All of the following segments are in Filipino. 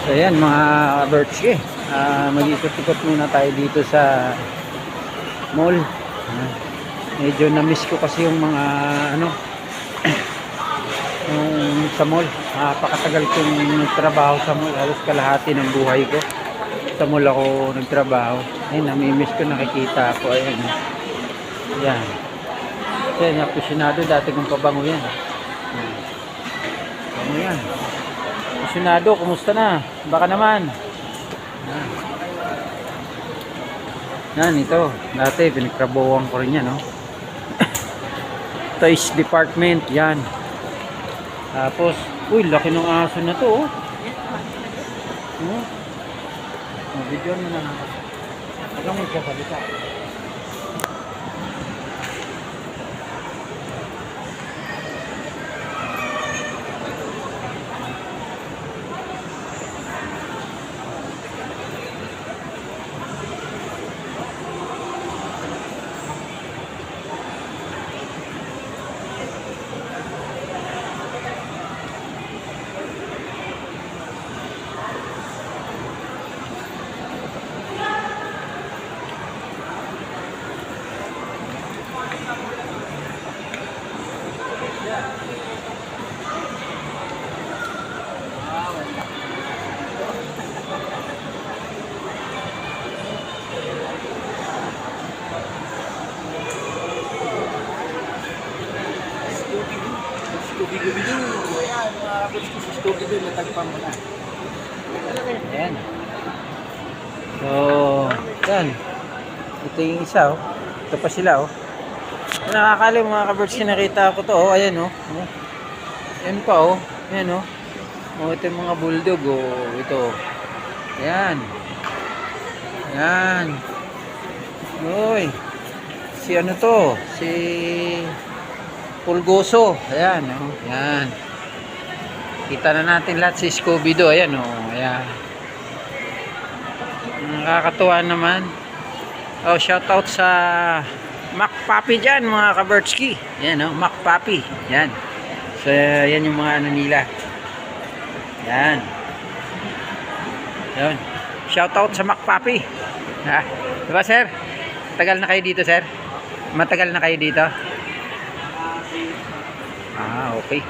So ayan mga Birchie, mag-ikot-ikot muna tayo dito sa mall. Medyo na-miss ko kasi yung mga yung sa mall. Pakatagal kong nagtrabaho sa mall, halos kalahati ng buhay ko sa mall ako nagtrabaho. Ayun, nami-miss ko, nakikita ko. Ayan, yan. Yan, aficionado, dati kong pabango yan. Ano yan? Aficionado, kumusta na? Baka naman. Yan, ito. Dati, pinagtrabahoan ko rin yan, no? Toys department, yan. Tapos, uy, laki ng aso na to, oh. Video mo na naman. Huwag mo siya salita. Scooby-Doo. Ayan, mga kapatid ko si Scooby-Doo, natagpan mo na. Ayan. So, yan. Ito yung isa, oh. Ito pa sila, oh. Nakakali mga kabirds, nakita ko to, oh. Ayan, oh. Ayan pa, oh. Ayan, oh. Oh, ito yung mga bulldog, oh. Ito. Ayan. Ayan. Uy. Si ano to? Si Pulgoso. Ayan, oh. Ayan. Kita na natin lahat si Scooby-Doo. Ayan, oh. Ayan. Nakakatuwa naman. Oh, shout out sa Mac Papi dyan, mga kabertski. Ayan, oh. Mac Papi. Ayan. So, ayan yung mga ano nila. Ayan. Ayan. Shout out sa Mac Papi. Ha? Diba, sir? Tagal na kayo dito, sir? Matagal na kayo dito? Okay.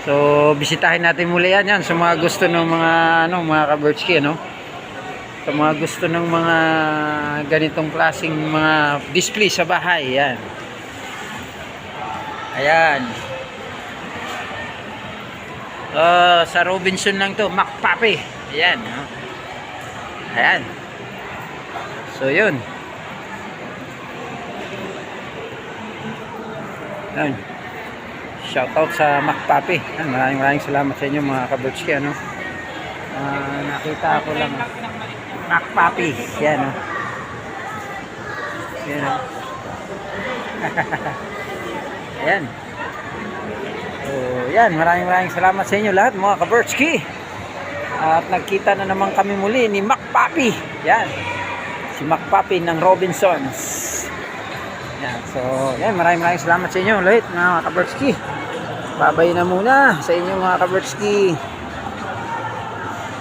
So, bisitahin natin muli yan sa mga gusto ng mga mga kabertski, ano? Sa mga gusto ng mga ganitong klaseng mga display sa bahay, yan. Ayan. Sa Robinson lang to, Mac Papi. Ayan, no? Ayan. So, yun. Ayan. Shoutout sa Mac Papi. Maraming salamat sa inyo mga kabertski, ano. Nakita ko lang Mac Papi. Yan, oh. Yan, oh. Ayan. So, yan. Maraming salamat sa inyo lahat mga kabertski. At nagkita na naman kami muli ni Mac Papi. Yan. Si Mac Papi ng Robinsons. Yan. So, yan. Maraming salamat sa inyo lahat mga kabertski. Babay na muna sa inyo mga kabertski.